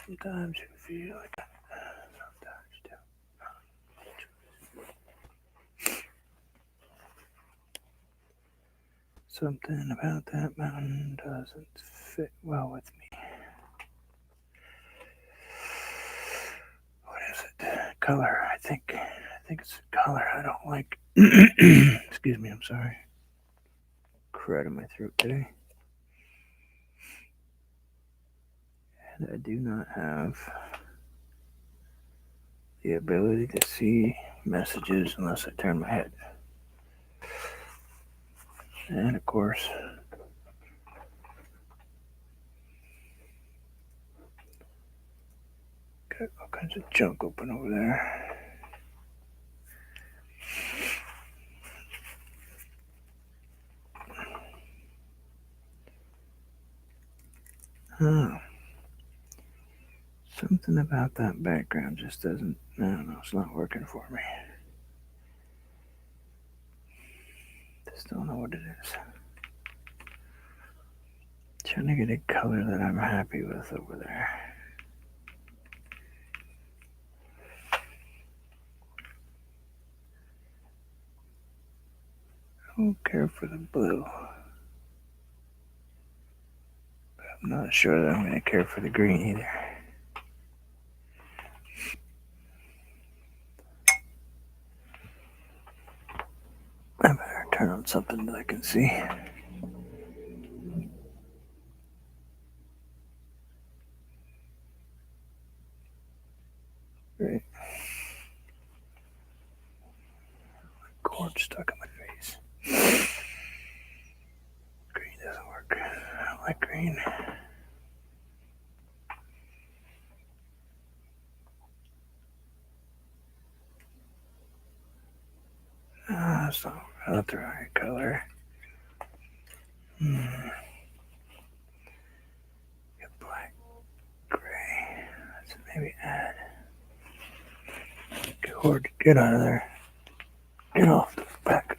Sometimes you feel like sometimes you don't. Something about that mountain doesn't fit well with me. What is it? Color, I think. I think it's color I don't like. Excuse me, I'm sorry. Crud in my throat today. And I do not have the ability to see messages unless I turn my head. And of course, got all kinds of junk open over there. Oh, something about that background just doesn't, I don't know, it's not working for me. Just don't know what it is. Trying to get a color that I'm happy with over there. I don't care for the blue. But I'm not sure that I'm going to care for the green either. I better turn on something that I can see. Great. Cord stuck in my face. Green doesn't work. I don't like green. Ah, it's not the right color. Get black, gray. Let's maybe add. Cord, get out of there. Get off the back.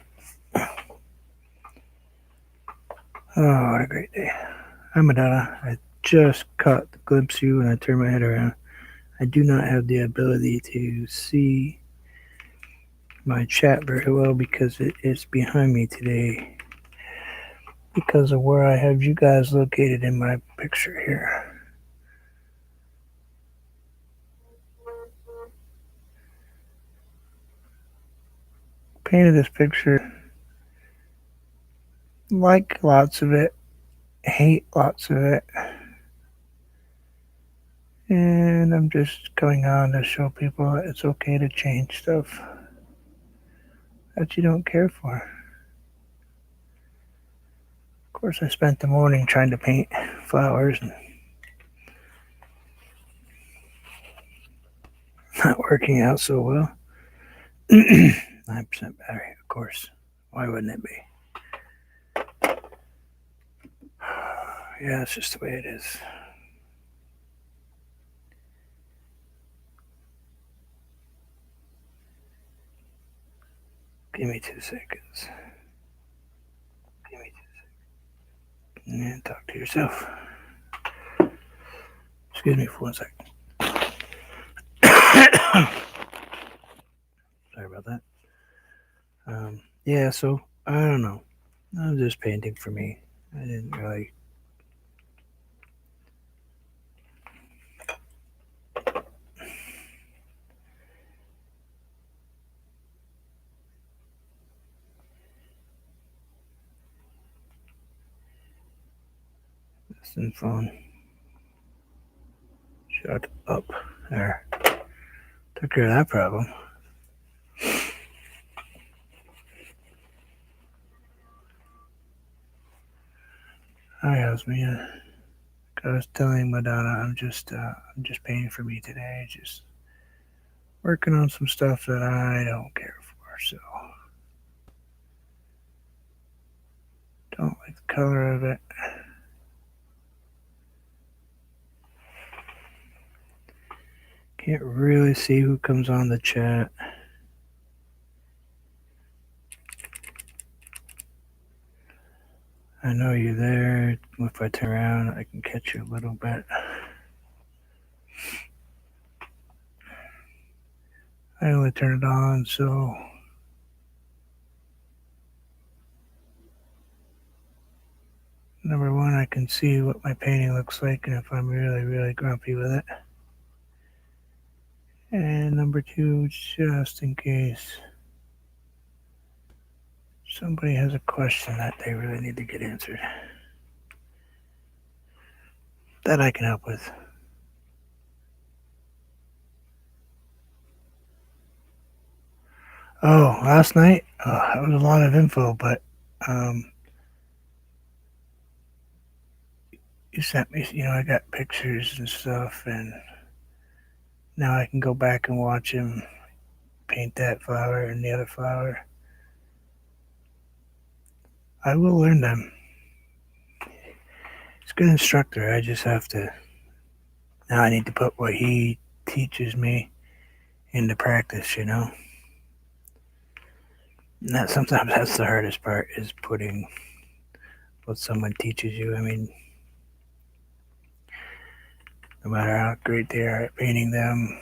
Oh, what a great day. Hi, Madonna. I just caught the glimpse of you when I turned my head around. I do not have the ability to see my chat very well because it is behind me today because of where I have you guys located in my picture here. Painted this picture, like lots of it, hate lots of it, and I'm just coming on to show people that it's okay to change stuff that you don't care for. Of course, I spent the morning trying to paint flowers and not working out so well. 9% battery, of course. Why wouldn't it be? Yeah, it's just the way it is. Give me 2 seconds. And talk to yourself. Excuse me for 1 second. Sorry about that. Yeah, so I don't know. I'm just painting for me. I didn't really. Listen, phone. Shut up. There. Took care of that problem. Hi, Osmia. I was telling Madonna I'm just painting for me today. Just working on some stuff that I don't care for. So don't like the color of it. Can't really see who comes on the chat. I know you're there. If I turn around, I can catch you a little bit. I only turn it on so number one, I can see what my painting looks like and if I'm really, really grumpy with it. And number two, just in case somebody has a question that they really need to get answered, that I can help with. Oh, last night? That was a lot of info, but um, you sent me, I got pictures and stuff, and now I can go back and watch him paint that flower and the other flower. I will learn them. He's a good instructor. I just have to, now I need to put what he teaches me into practice. And that sometimes that's the hardest part is putting what someone teaches you. I mean, no matter how great they are at painting them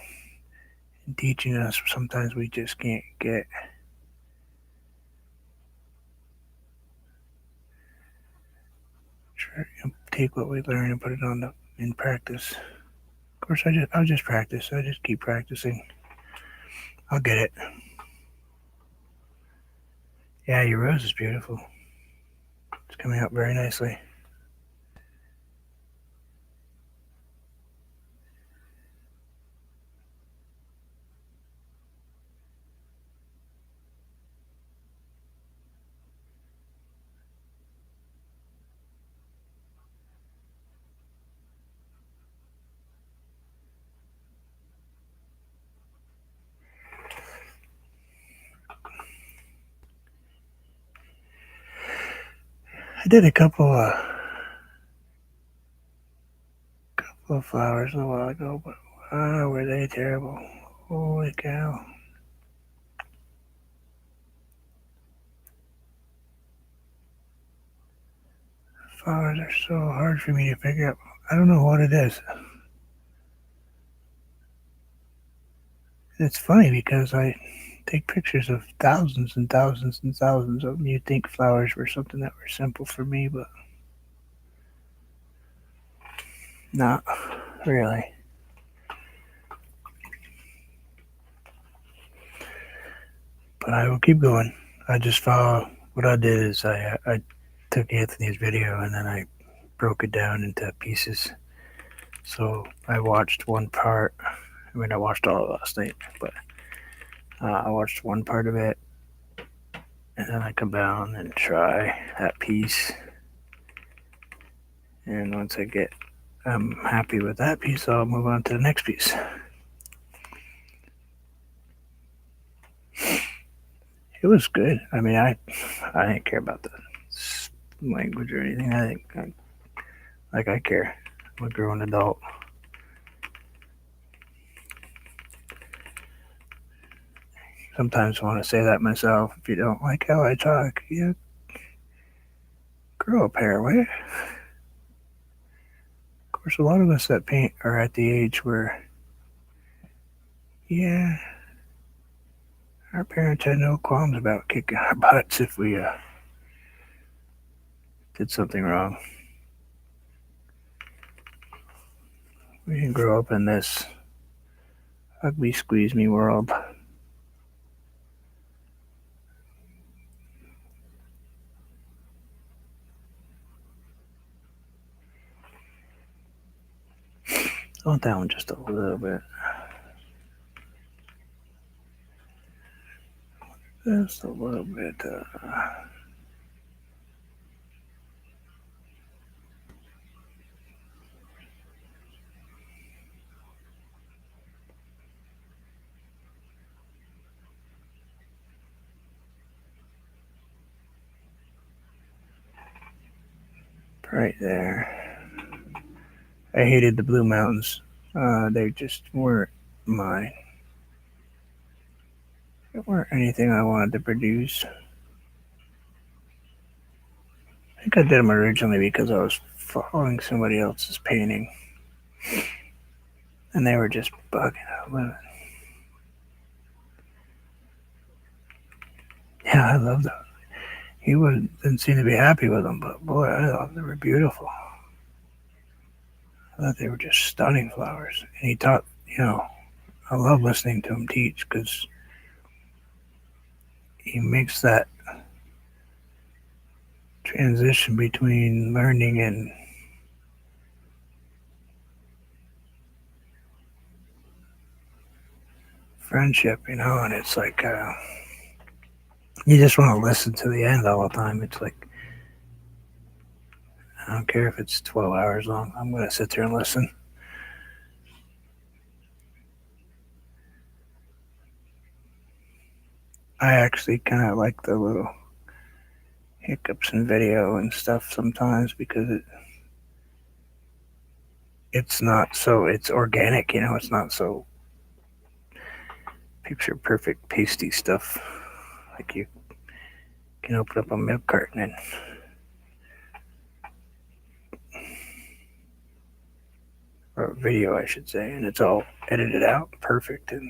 and teaching us, sometimes we just can't take what we learn and put it in practice. Of course, I'll just practice. I just keep practicing. I'll get it. Yeah, your rose is beautiful. It's coming out very nicely. I did a couple of flowers a while ago, but wow, were they terrible. Holy cow. Flowers are so hard for me to figure out. I don't know what it is. And it's funny because I take pictures of thousands and thousands and thousands of them. You'd think flowers were something that were simple for me, but not really. But I will keep going. I just follow. What I did is I took Anthony's video and then I broke it down into pieces. So I watched one part. I mean, I watched all of it last night, but I watched one part of it, and then I come down and try that piece. And once I'm happy with that piece, I'll move on to the next piece. It was good. I mean, I didn't care about the language or anything. I care. I'm a grown adult. Sometimes I want to say that myself. If you don't like how I talk, grow a pair, will you? Of course, a lot of us that paint are at the age where, yeah, our parents had no qualms about kicking our butts if we did something wrong. We didn't grow up in this ugly squeeze me world. I want that one just a little bit. Just a little bit. Right there. I hated the Blue Mountains. They just weren't mine. They weren't anything I wanted to produce. I think I did them originally because I was following somebody else's painting. And they were just bugging out living. Yeah, I love them. Didn't seem to be happy with them, but boy, I thought they were beautiful. I thought they were just stunning flowers. And he taught, I love listening to him teach because he makes that transition between learning and friendship, and it's like you just want to listen to the end all the time. It's like, I don't care if it's 12 hours long, I'm going to sit there and listen. I actually kind of like the little hiccups in video and stuff sometimes because it's not so, it's organic, it's not so picture perfect pasty stuff like you can open up a milk carton and or a video, I should say, and it's all edited out perfect, and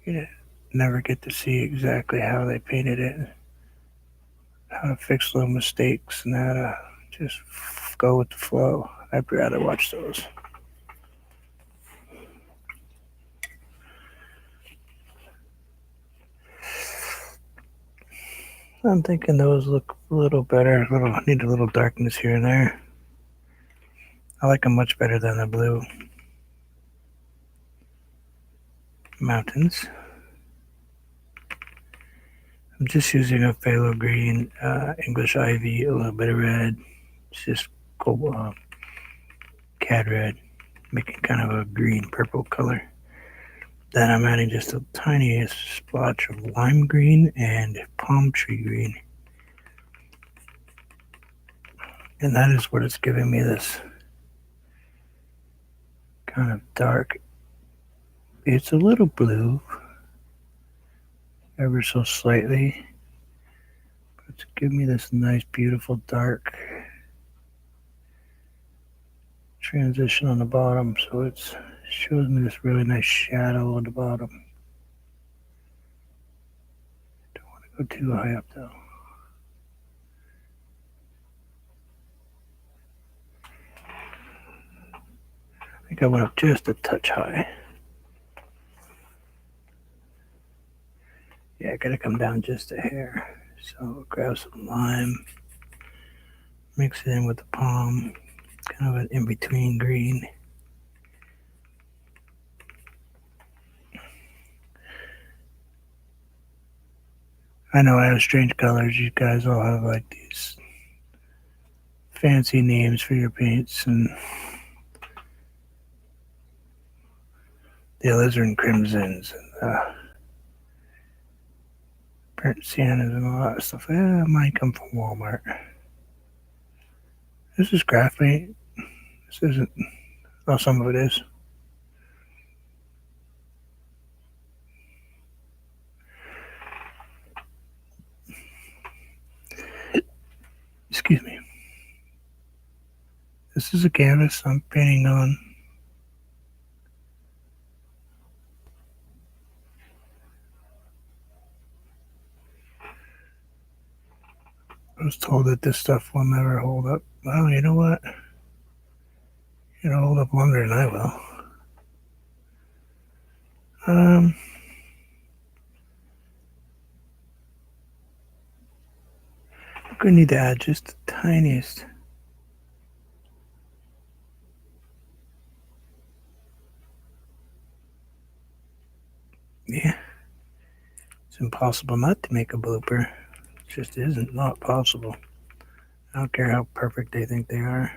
you never get to see exactly how they painted it, how to fix little mistakes, and how to just go with the flow. I'd rather watch those. I'm thinking those look a little better. Need a little darkness here and there. I like them much better than the blue mountains. I'm just using a phthalo green, English ivy, a little bit of red. It's just gold, cad red, making kind of a green purple color. Then I'm adding just a tiniest splotch of lime green and palm tree green. And that is what it's giving me, this kind of dark. It's a little blue, ever so slightly. But it's giving me this nice, beautiful, dark transition on the bottom. So it shows me this really nice shadow on the bottom. Don't want to go too high up though. I think I went up just a touch high. Yeah, I gotta come down just a hair. So grab some lime, mix it in with the palm, kind of an in-between green. I know I have strange colors. You guys all have like these fancy names for your paints, and the alizarin crimsons and burnt siennas and all that stuff. Mine come from Walmart. This is craft paint. This isn't. Well, some of it is. Excuse me. This is a canvas I'm painting on. I was told that this stuff will never hold up. Well, you know what? It'll hold up longer than I will. I'm gonna need to add just the tiniest. Yeah, it's impossible not to make a blooper. It just isn't not possible. I don't care how perfect they think they are.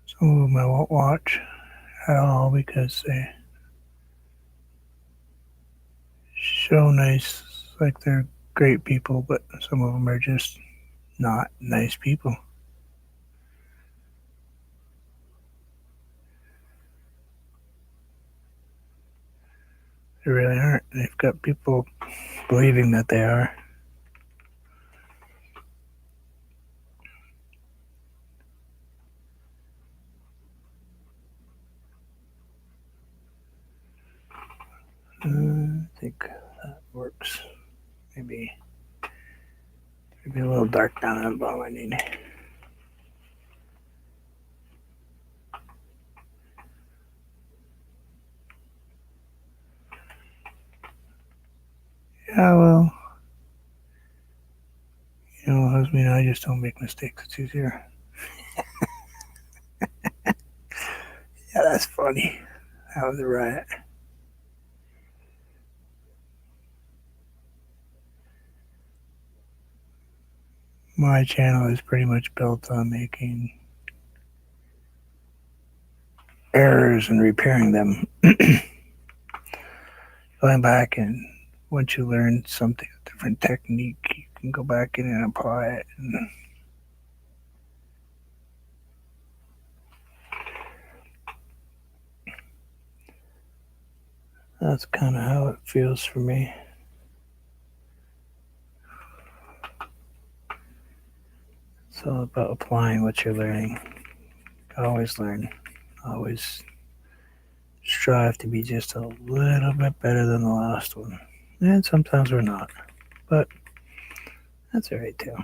Some of them I won't watch at all because they show nice, like they're great people, but some of them are just not nice people. They really aren't. They've got people believing that they are. I think that works. Maybe a little dark down at the bottom. I need. Yeah, well, husband, I just don't make mistakes. It's easier. Yeah, that's funny. That was a riot. My channel is pretty much built on making errors and repairing them. Going back and once you learn something, a different technique, you can go back in and apply it. And that's kind of how it feels for me. It's all about applying what you're learning. Always learn. Always strive to be just a little bit better than the last one. And sometimes we're not. But that's alright too.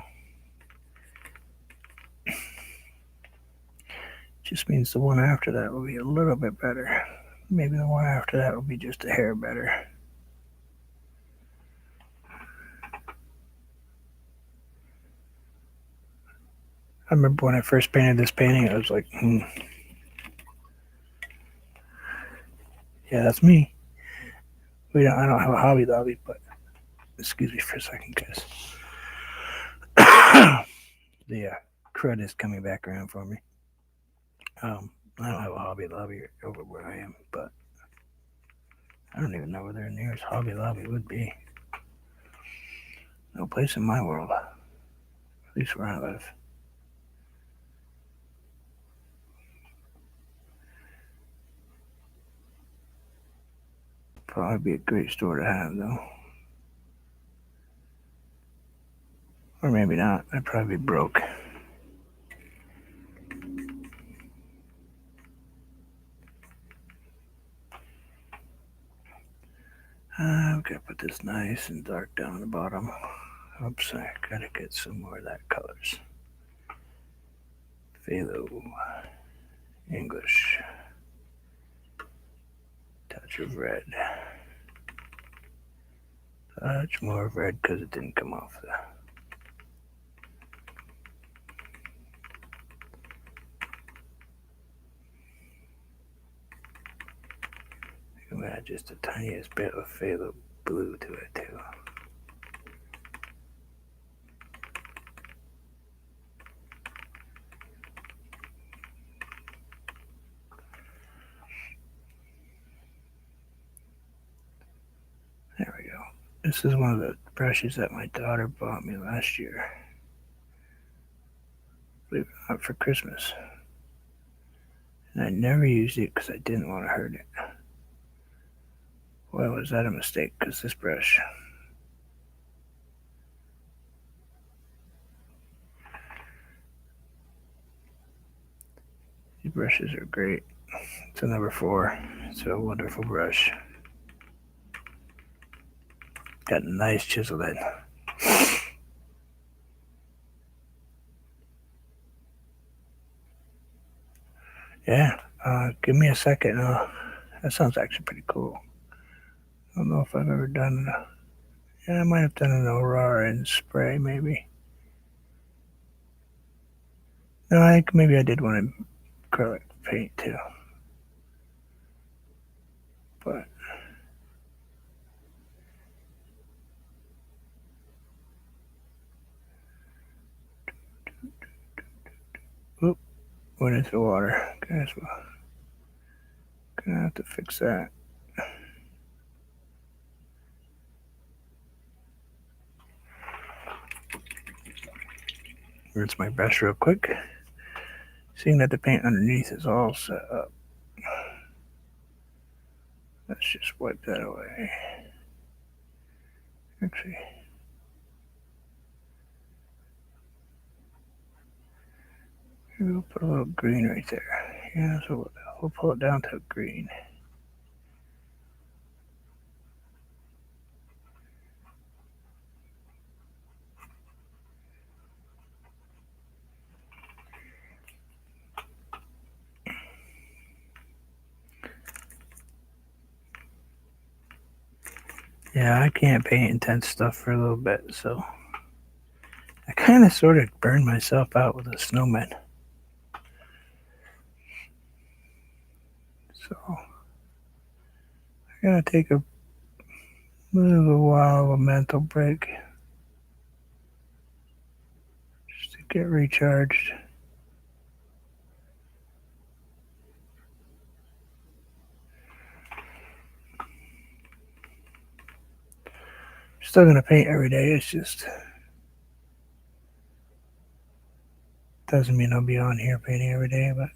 Just means the one after that will be a little bit better. Maybe the one after that will be just a hair better. I remember when I first painted this painting, I was like, yeah, that's me. I don't have a Hobby Lobby, but excuse me for a second, guys. The crud is coming back around for me. I don't have a Hobby Lobby over where I am, but I don't even know where their nearest Hobby Lobby would be. No place in my world, at least where I live. Probably be a great store to have, though. Or maybe not. I'd probably be broke. I've got to put this nice and dark down the bottom. Oops, I gotta get some more of that colors. Phthalo, English, touch of red. Touch more of red because it didn't come off the. I'm gonna add just the tiniest bit of phthalo blue to it too. There we go. This is one of the brushes that my daughter bought me last year. Believe it or not, for Christmas. And I never used it because I didn't want to hurt it. Well, was that a mistake? Because this brush. These brushes are great. It's a number 4. It's a wonderful brush. Got a nice chisel head. Yeah, give me a second. That sounds actually pretty cool. I don't know if I've ever done. Yeah, I might have done an Aurora in spray, maybe. No, I think maybe I did one in acrylic paint too. But oop, went into the water. Guys, we're gonna have to fix that. Rinse my brush real quick. Seeing that the paint underneath is all set up. Let's just wipe that away. Actually, we'll put a little green right there. Yeah, so we'll pull it down to green. Yeah, I can't paint intense stuff for a little bit, so I kind of sort of burned myself out with a snowman. So I gotta take a little while of a mental break just to get recharged. Still gonna paint every day. It's just doesn't mean I'll be on here painting every day, but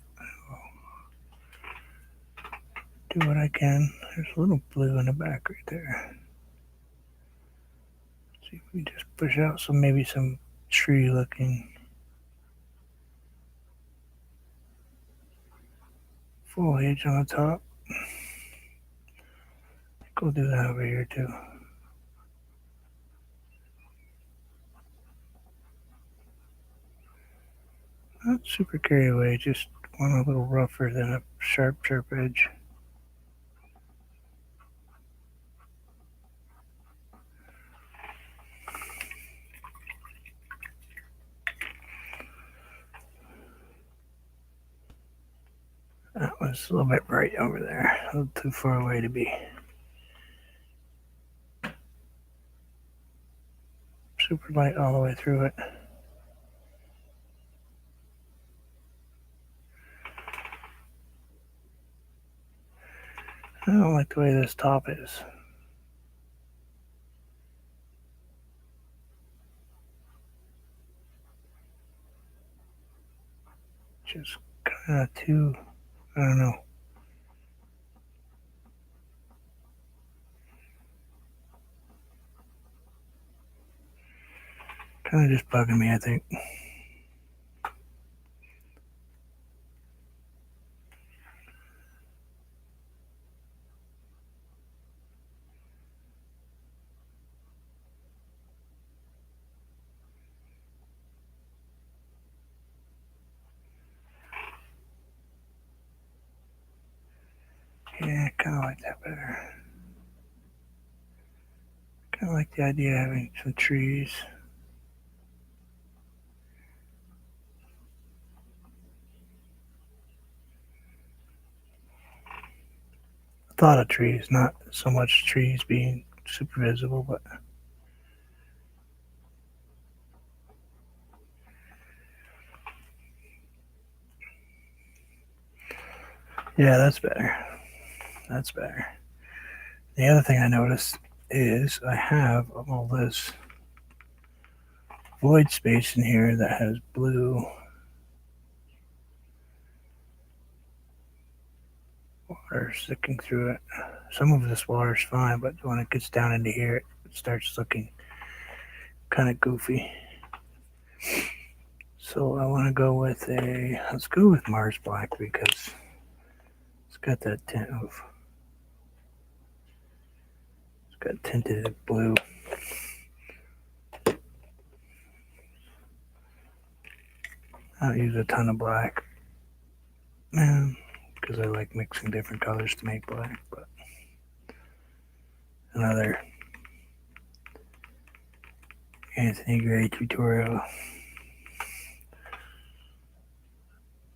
do what I can. There's a little blue in the back right there. See if we just push out maybe some tree looking foliage on the top. We'll do that over here too. Not super carried away, just one a little rougher than a sharp edge. That was a little bit bright over there, a little too far away to be super light all the way through it. I don't like the way this top is. Just kind of too, I don't know. Kind of just bugging me, I think. Yeah, I kind of like that better. Kind of like the idea of having some trees. Thought of trees, not so much trees being super visible, but yeah, that's better. That's better. The other thing I noticed is I have all this void space in here that has blue water sticking through it. Some of this water is fine, but when it gets down into here, it starts looking kind of goofy. So I want to go with let's go with Mars Black because it's got that tint of, it's got tinted blue. I don't use a ton of black, because I like mixing different colors to make black, but another Anthony Gray tutorial.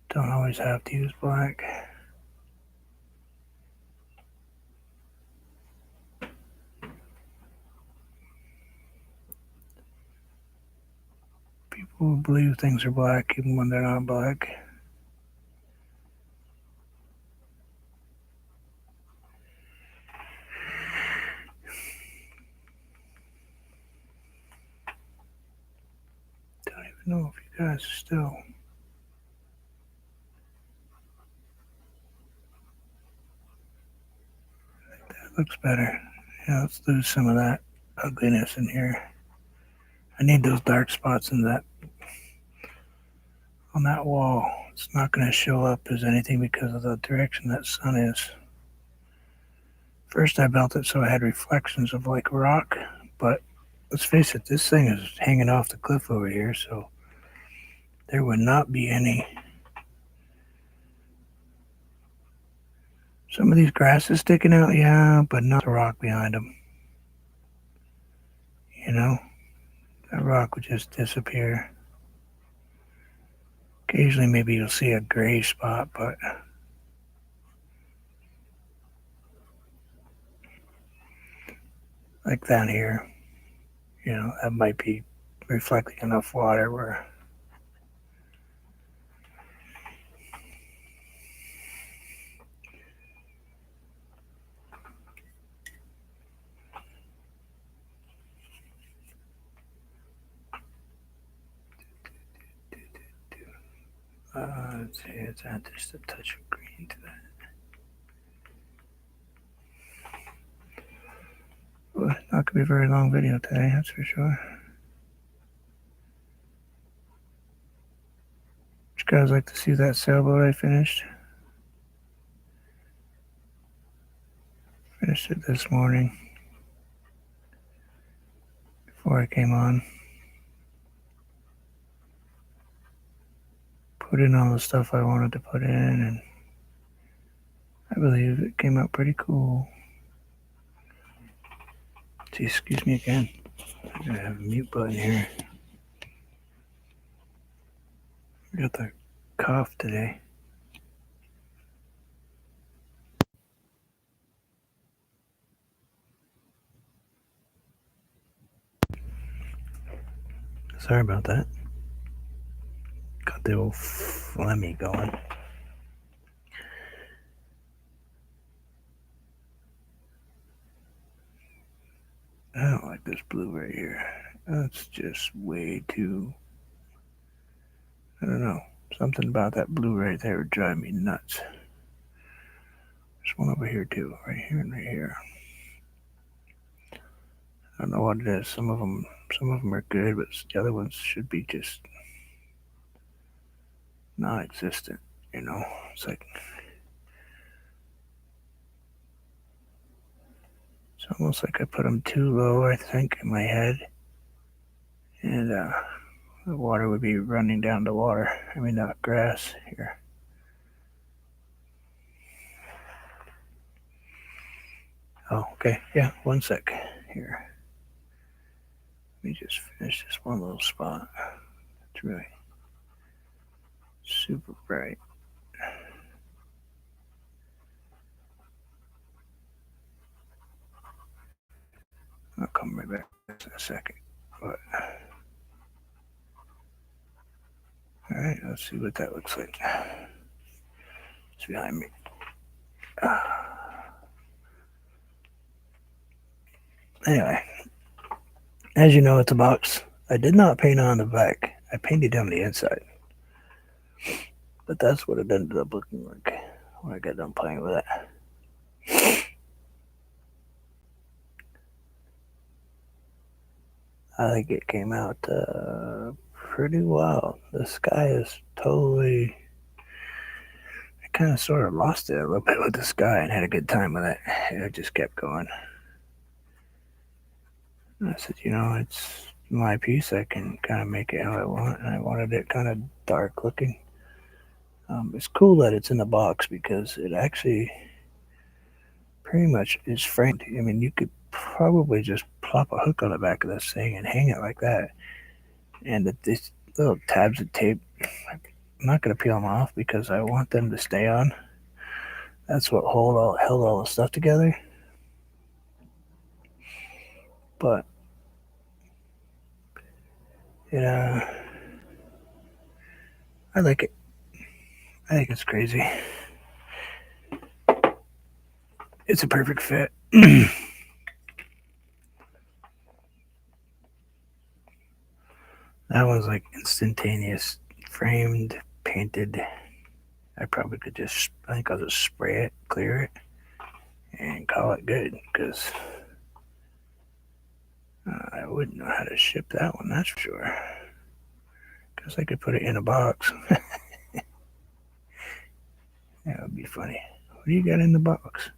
Don't always have to use black. People believe things are black even when they're not black. Don't even know if you guys are still. That looks better. Yeah, let's lose some of that ugliness in here. I need those dark spots in that on that wall. It's not going to show up as anything because of the direction that sun is. First I built it so I had reflections of like rock, but let's face it, this thing is hanging off the cliff over here, so there would not be any. Some of these grasses sticking out, yeah, but not the rock behind them. you know, that rock would just disappear. Occasionally, maybe you'll see a gray spot, but like down here, that might be reflecting enough water where let's see, it's add just a touch of green to that. Well, not gonna be a very long video today, that's for sure. Would you guys like to see that sailboat I finished? Finished it this morning before I came on. Put in all the stuff I wanted to put in, and I believe it came out pretty cool. Gee, excuse me again. I gotta have a mute button here. I got the cough today. Sorry about that. Got the old phlegmy going. I don't like this blue right here. That's just way too. I don't know. Something about that blue right there would drive me nuts. There's one over here too, right here and right here. I don't know what it is. Some of them are good, but the other ones should be just non-existent. It's like it's almost like I put them too low. I think in my head, and the water would be running down the water. I mean, not grass here. Oh, okay. Yeah, one sec here. Let me just finish this one little spot. It's really super bright. I'll come right back in a second. But all right, let's see what that looks like. It's behind me. Anyway, as you know, it's a box. I did not paint on the back. I painted on the inside. But that's what it ended up looking like when I got done playing with it. I think it came out pretty well. The sky is totally. I kind of sort of lost it a little bit with the sky and had a good time with it. It just kept going. And I said, it's my piece. I can kind of make it how I want. And I wanted it kind of dark looking. It's cool that it's in the box because it actually pretty much is framed. I mean, you could probably just plop a hook on the back of this thing and hang it like that. And these little tabs of tape, I'm not going to peel them off because I want them to stay on. That's what held all the stuff together. But I like it. I think it's crazy. It's a perfect fit. That one's like instantaneous, framed, painted. I probably could I think I'll just spray it, clear it, and call it good because I wouldn't know how to ship that one, that's for sure. Because I could put it in a box. That would be funny. What do you got in the box?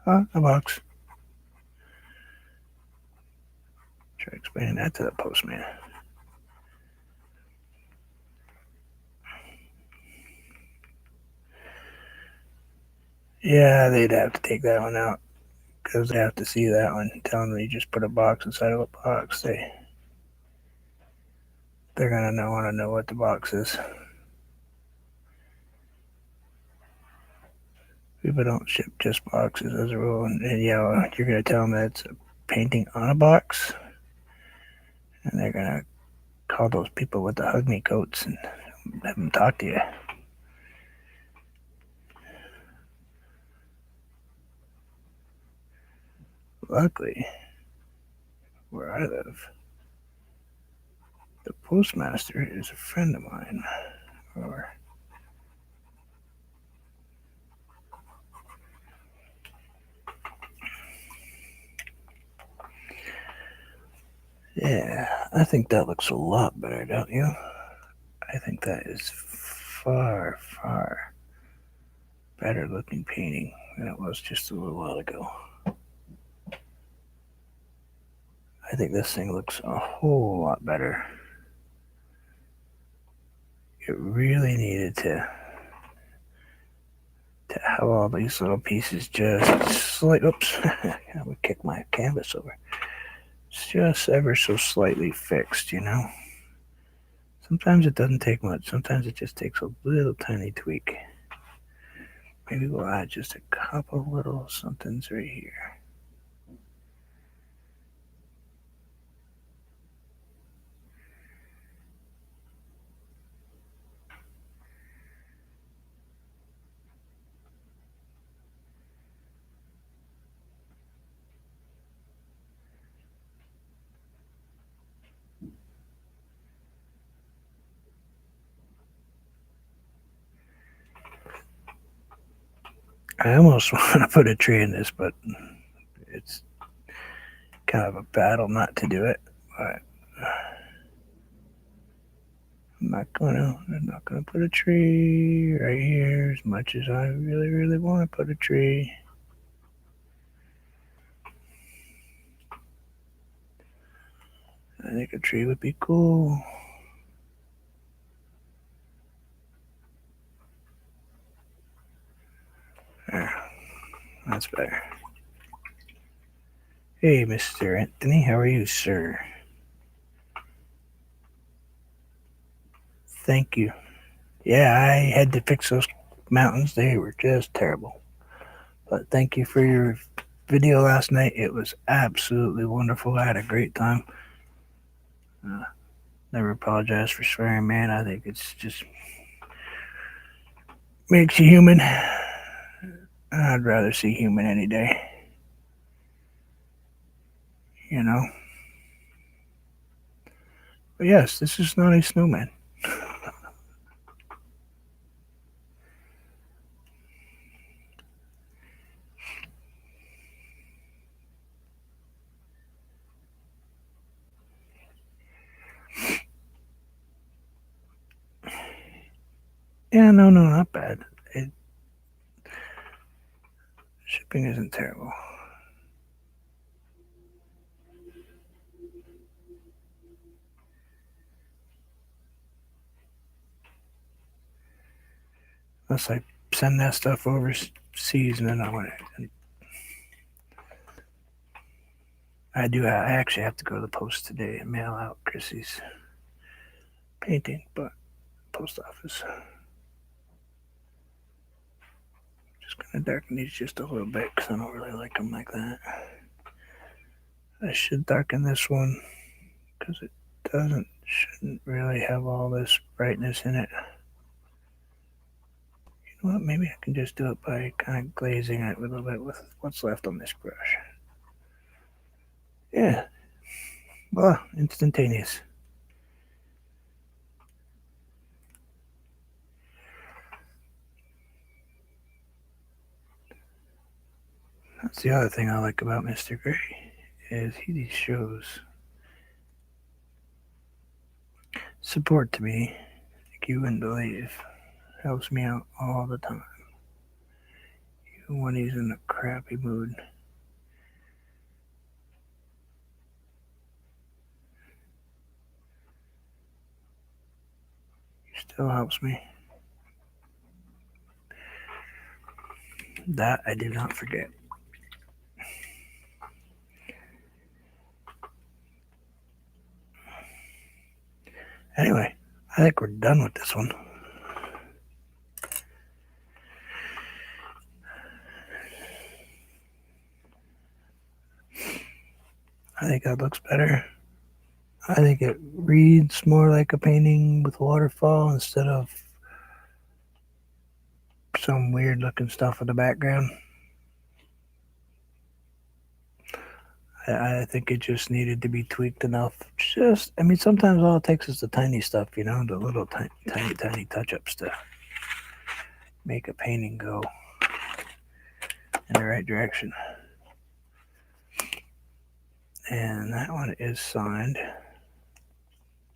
Huh? A box. Try explaining that to the postman. Yeah, they'd have to take that one out because they have to see that one telling me you just put a box inside of a box. they're going to want to know what the box is. People don't ship just boxes as a rule. And yeah, you're going to tell them that it's a painting on a box. And they're going to call those people with the hug me coats and have them talk to you. Luckily, where I live, the postmaster is a friend of mine. Or yeah, I think that looks a lot better, don't you? I think that is far, far better looking painting than it was just a little while ago. I think this thing looks a whole lot better. It really needed to have all these little pieces just oops, I would kick my canvas over. It's just ever so slightly fixed, you know? Sometimes it doesn't take much. Sometimes it just takes a little tiny tweak. Maybe we'll add just a couple little somethings right here. I almost want to put a tree in this, but it's kind of a battle not to do it. But I'm not gonna put a tree right here as much as I really, really want to put a tree. I think a tree would be cool. There, that's better. Hey, Mr. Anthony, how are you, sir? Thank you. Yeah, I had to fix those mountains. They were just terrible. But thank you for your video last night. It was absolutely wonderful. I had a great time. Never apologize for swearing, man. I think it's just makes you human. I'd rather see human any day. You know? But yes, this is not a snowman. Yeah, no, not bad. Shipping isn't terrible. Unless I send that stuff overseas and then I actually have to go to the post today and mail out Chrissy's painting, but post office. Just gonna darken these just a little bit because I don't really like them like that. I should darken this one because it shouldn't really have all this brightness in it. You know what? Maybe I can just do it by kind of glazing it a little bit with what's left on this brush. Yeah. Well, instantaneous. That's the other thing I like about Mr. Gray is he shows support to me like you wouldn't believe. Helps me out all the time. Even when he's in a crappy mood. He still helps me. That I do not forget. Anyway, I think we're done with this one. I think that looks better. I think it reads more like a painting with waterfall instead of some weird looking stuff in the background. I think it just needed to be tweaked enough. I mean, sometimes all it takes is the tiny stuff, the little tiny touch ups to make a painting go in the right direction. And that one is signed,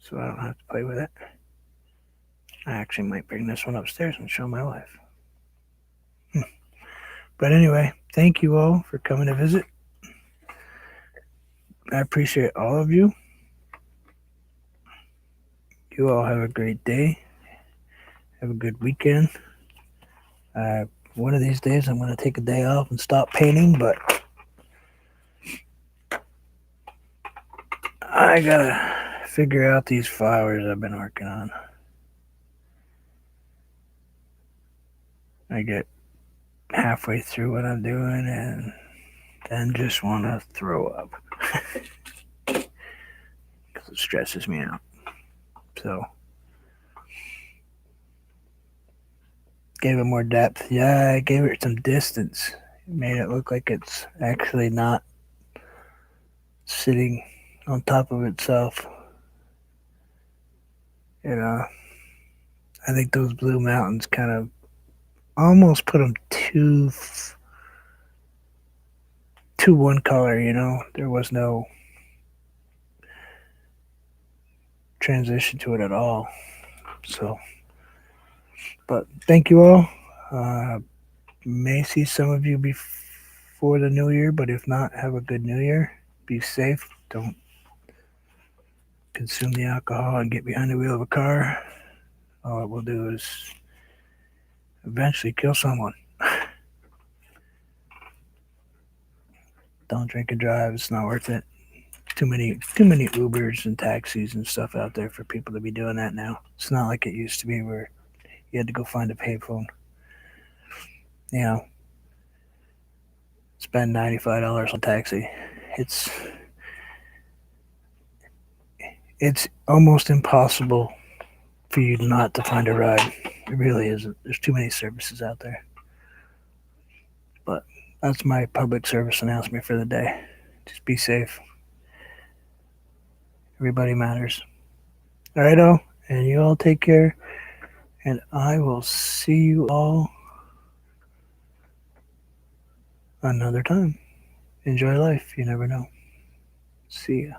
so I don't have to play with it. I actually might bring this one upstairs and show my wife. But anyway, thank you all for coming to visit. I appreciate all of you. You all have a great day. Have a good weekend. One of these days I'm going to take a day off and stop painting, but I gotta figure out these flowers I've been working on. I get halfway through what I'm doing and then just want to throw up because it stresses me out. So gave it more depth. Yeah, I gave it some distance. It made it look like it's actually not sitting on top of itself. I think those blue mountains kind of almost put them too one color. There was no transition to it at all. So, but thank you all. May see some of you before the new year, but if not, have a good new year. Be safe. Don't consume the alcohol and get behind the wheel of a car. All it will do is eventually kill someone. Don't drink and drive. It's not worth it. Too many Ubers and taxis and stuff out there for people to be doing that now. It's not like it used to be where you had to go find a payphone. Spend $95 on a taxi. It's almost impossible for you not to find a ride. It really isn't. There's too many services out there. But that's my public service announcement for the day. Just be safe. Everybody matters. All right, and you all take care. And I will see you all another time. Enjoy life. You never know. See ya.